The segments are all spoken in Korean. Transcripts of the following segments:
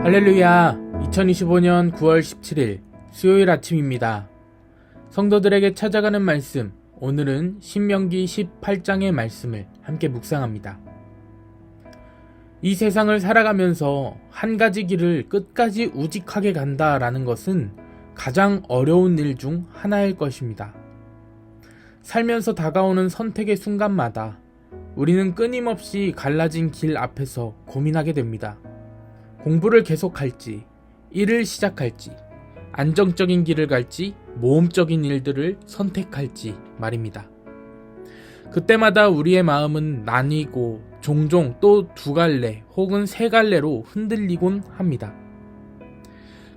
할렐루야. 2025년 9월 17일 수요일 아침입니다. 성도들에게 찾아가는 말씀, 오늘은 신명기 18장의 말씀을 함께 묵상합니다. 이 세상을 살아가면서 한 가지 길을 끝까지 우직하게 간다라는 것은 가장 어려운 일 중 하나일 것입니다. 살면서 다가오는 선택의 순간마다 우리는 끊임없이 갈라진 길 앞에서 고민하게 됩니다. 공부를 계속할지, 일을 시작할지, 안정적인 길을 갈지, 모험적인 일들을 선택할지 말입니다. 그때마다 우리의 마음은 나뉘고 종종 또 두 갈래 혹은 세 갈래로 흔들리곤 합니다.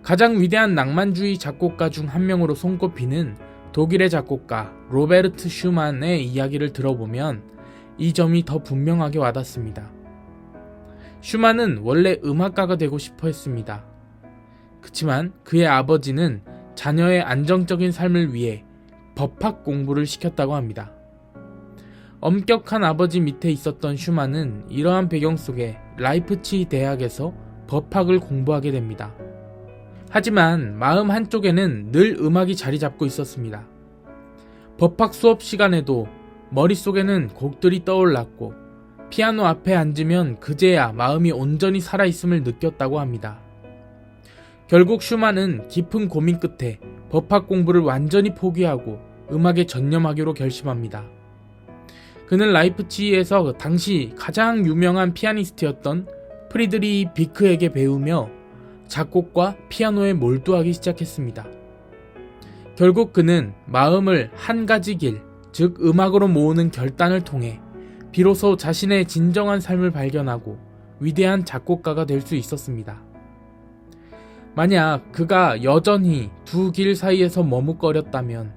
가장 위대한 낭만주의 작곡가 중 한 명으로 손꼽히는 독일의 작곡가 로베르트 슈만의 이야기를 들어보면 이 점이 더 분명하게 와닿습니다. 슈만은 원래 음악가가 되고 싶어 했습니다. 그치만 그의 아버지는 자녀의 안정적인 삶을 위해 법학 공부를 시켰다고 합니다. 엄격한 아버지 밑에 있었던 슈만은 이러한 배경 속에 라이프치히 대학에서 법학을 공부하게 됩니다. 하지만 마음 한쪽에는 늘 음악이 자리 잡고 있었습니다. 법학 수업 시간에도 머릿속에는 곡들이 떠올랐고 피아노 앞에 앉으면 그제야 마음이 온전히 살아있음을 느꼈다고 합니다. 결국 슈만은 깊은 고민 끝에 법학 공부를 완전히 포기하고 음악에 전념하기로 결심합니다. 그는 라이프치히에서 당시 가장 유명한 피아니스트였던 프리드리히 비크에게 배우며 작곡과 피아노에 몰두하기 시작했습니다. 결국 그는 마음을 한 가지 길, 즉 음악으로 모으는 결단을 통해 비로소 자신의 진정한 삶을 발견하고 위대한 작곡가가 될 수 있었습니다. 만약 그가 여전히 두 길 사이에서 머뭇거렸다면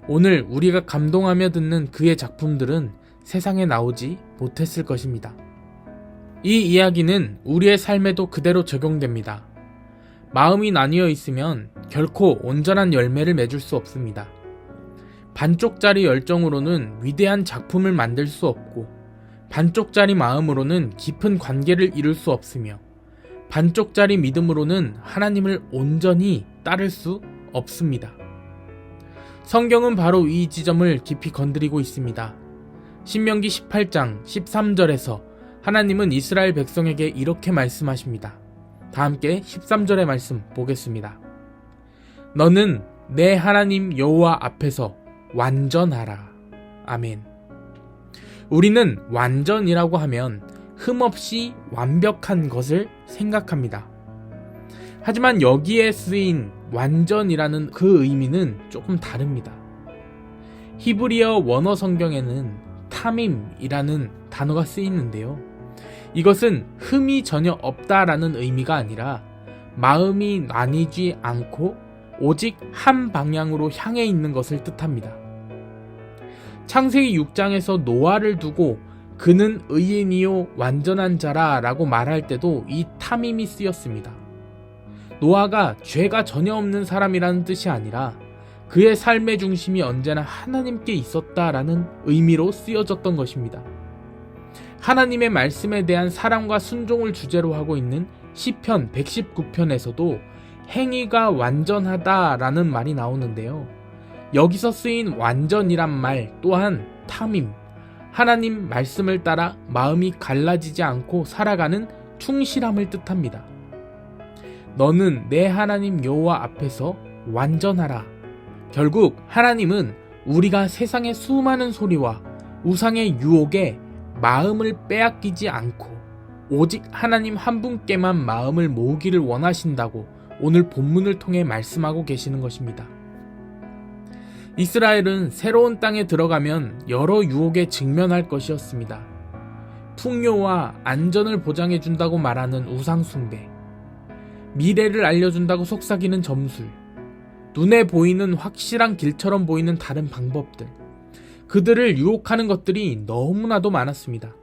오늘 우리가 감동하며 듣는 그의 작품들은 세상에 나오지 못했을 것입니다. 이 이야기는 우리의 삶에도 그대로 적용됩니다. 마음이 나뉘어 있으면 결코 온전한 열매를 맺을 수 없습니다. 반쪽짜리 열정으로는 위대한 작품을 만들 수 없고 반쪽짜리 마음으로는 깊은 관계를 이룰 수 없으며 반쪽짜리 믿음으로는 하나님을 온전히 따를 수 없습니다. 성경은 바로 이 지점을 깊이 건드리고 있습니다. 신명기 18장 13절에서 하나님은 이스라엘 백성에게 이렇게 말씀하십니다. 다 함께 13절의 말씀 보겠습니다. 너는 내 하나님 여호와 앞에서 완전하라. 아멘. 우리는 완전이라고 하면 흠없이 완벽한 것을 생각합니다. 하지만 여기에 쓰인 완전이라는 그 의미는 조금 다릅니다. 히브리어 원어 성경에는 타밈이라는 단어가 쓰이는데요. 이것은 흠이 전혀 없다라는 의미가 아니라 마음이 나뉘지 않고 오직 한 방향으로 향해 있는 것을 뜻합니다. 창세기 6장에서 노아를 두고 그는 의인이요 완전한 자라 라고 말할 때도 이 타밈이 쓰였습니다. 노아가 죄가 전혀 없는 사람이라는 뜻이 아니라 그의 삶의 중심이 언제나 하나님께 있었다라는 의미로 쓰여졌던 것입니다. 하나님의 말씀에 대한 사랑과 순종을 주제로 하고 있는 시편 119편에서도 행위가 완전하다라는 말이 나오는데요. 여기서 쓰인 완전이란 말 또한 타밈, 하나님 말씀을 따라 마음이 갈라지지 않고 살아가는 충실함을 뜻합니다. 너는 내 하나님 여호와 앞에서 완전하라. 결국 하나님은 우리가 세상의 수많은 소리와 우상의 유혹에 마음을 빼앗기지 않고 오직 하나님 한 분께만 마음을 모으기를 원하신다고 오늘 본문을 통해 말씀하고 계시는 것입니다. 이스라엘은 새로운 땅에 들어가면 여러 유혹에 직면할 것이었습니다. 풍요와 안전을 보장해준다고 말하는 우상숭배, 미래를 알려준다고 속삭이는 점술, 눈에 보이는 확실한 길처럼 보이는 다른 방법들, 그들을 유혹하는 것들이 너무나도 많았습니다.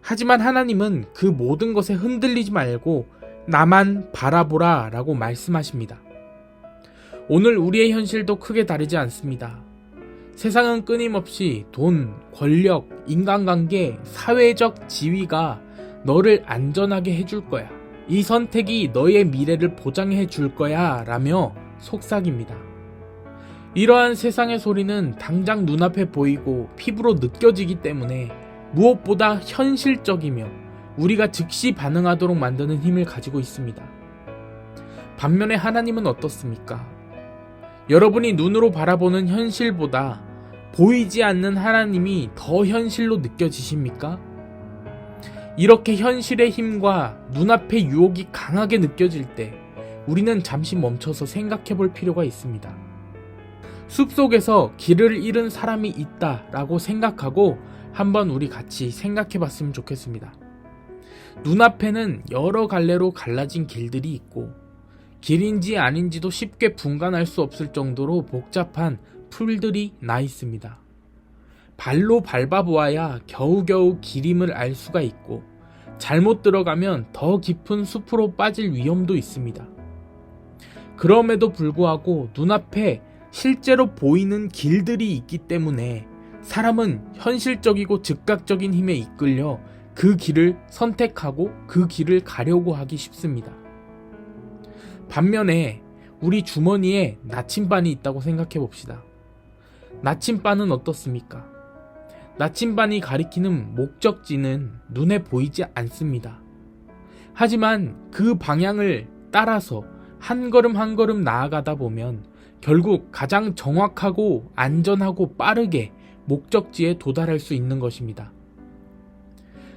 하지만 하나님은 그 모든 것에 흔들리지 말고 나만 바라보라 라고 말씀하십니다. 오늘 우리의 현실도 크게 다르지 않습니다. 세상은 끊임없이 돈, 권력, 인간관계, 사회적 지위가 너를 안전하게 해줄 거야. 이 선택이 너의 미래를 보장해 줄 거야 라며 속삭입니다. 이러한 세상의 소리는 당장 눈앞에 보이고 피부로 느껴지기 때문에 무엇보다 현실적이며 우리가 즉시 반응하도록 만드는 힘을 가지고 있습니다. 반면에 하나님은 어떻습니까? 여러분이 눈으로 바라보는 현실보다 보이지 않는 하나님이 더 현실로 느껴지십니까? 이렇게 현실의 힘과 눈앞의 유혹이 강하게 느껴질 때 우리는 잠시 멈춰서 생각해 볼 필요가 있습니다. 숲속에서 길을 잃은 사람이 있다라고 생각하고 한번 우리 같이 생각해 봤으면 좋겠습니다. 눈앞에는 여러 갈래로 갈라진 길들이 있고 길인지 아닌지도 쉽게 분간할 수 없을 정도로 복잡한 풀들이 나 있습니다. 발로 밟아보아야 겨우겨우 길임을 알 수가 있고 잘못 들어가면 더 깊은 숲으로 빠질 위험도 있습니다. 그럼에도 불구하고 눈앞에 실제로 보이는 길들이 있기 때문에 사람은 현실적이고 즉각적인 힘에 이끌려 그 길을 선택하고 그 길을 가려고 하기 쉽습니다. 반면에 우리 주머니에 나침반이 있다고 생각해 봅시다. 나침반은 어떻습니까? 나침반이 가리키는 목적지는 눈에 보이지 않습니다. 하지만 그 방향을 따라서 한 걸음 한 걸음 나아가다 보면 결국 가장 정확하고 안전하고 빠르게 목적지에 도달할 수 있는 것입니다.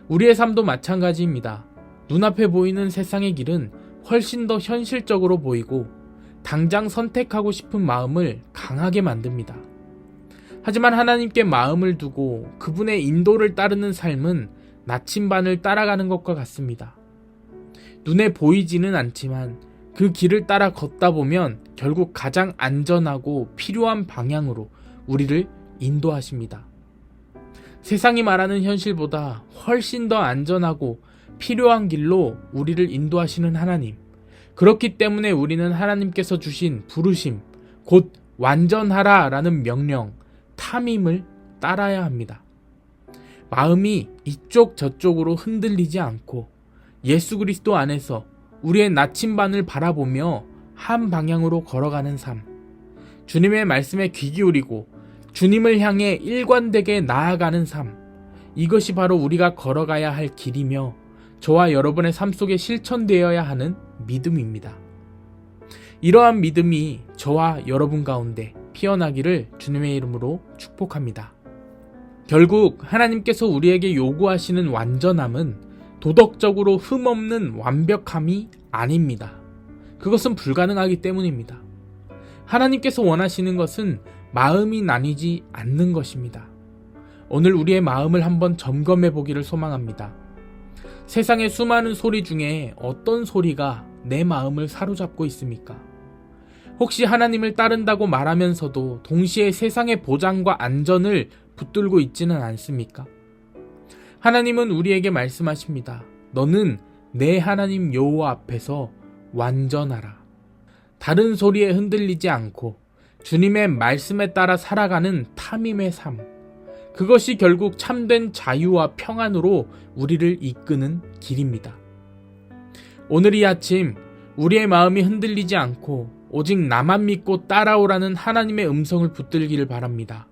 우리의 삶도 마찬가지입니다. 눈앞에 보이는 세상의 길은 훨씬 더 현실적으로 보이고 당장 선택하고 싶은 마음을 강하게 만듭니다. 하지만 하나님께 마음을 두고 그분의 인도를 따르는 삶은 나침반을 따라가는 것과 같습니다. 눈에 보이지는 않지만 그 길을 따라 걷다 보면 결국 가장 안전하고 필요한 방향으로 우리를 인도하십니다. 세상이 말하는 현실보다 훨씬 더 안전하고 필요한 길로 우리를 인도하시는 하나님. 그렇기 때문에 우리는 하나님께서 주신 부르심, 곧 완전하라 라는 명령, 탐임을 따라야 합니다. 마음이 이쪽 저쪽으로 흔들리지 않고 예수 그리스도 안에서 우리의 나침반을 바라보며 한 방향으로 걸어가는 삶. 주님의 말씀에 귀 기울이고 주님을 향해 일관되게 나아가는 삶. 이것이 바로 우리가 걸어가야 할 길이며 저와 여러분의 삶 속에 실천되어야 하는 믿음입니다. 이러한 믿음이 저와 여러분 가운데 피어나기를 주님의 이름으로 축복합니다. 결국 하나님께서 우리에게 요구하시는 완전함은 도덕적으로 흠없는 완벽함이 아닙니다. 그것은 불가능하기 때문입니다. 하나님께서 원하시는 것은 마음이 나뉘지 않는 것입니다. 오늘 우리의 마음을 한번 점검해 보기를 소망합니다. 세상의 수많은 소리 중에 어떤 소리가 내 마음을 사로잡고 있습니까? 혹시 하나님을 따른다고 말하면서도 동시에 세상의 보장과 안전을 붙들고 있지는 않습니까? 하나님은 우리에게 말씀하십니다. 너는 내 하나님 여호와 앞에서 완전하라. 다른 소리에 흔들리지 않고 주님의 말씀에 따라 살아가는 탐임의 삶. 그것이 결국 참된 자유와 평안으로 우리를 이끄는 길입니다. 오늘 이 아침 우리의 마음이 흔들리지 않고 오직 나만 믿고 따라오라는 하나님의 음성을 붙들기를 바랍니다.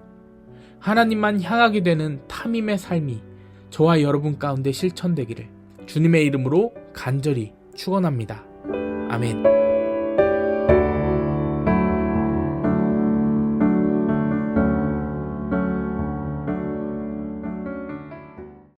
하나님만 향하게 되는 탐임의 삶이 저와 여러분 가운데 실천되기를 주님의 이름으로 간절히 축원합니다. 아멘.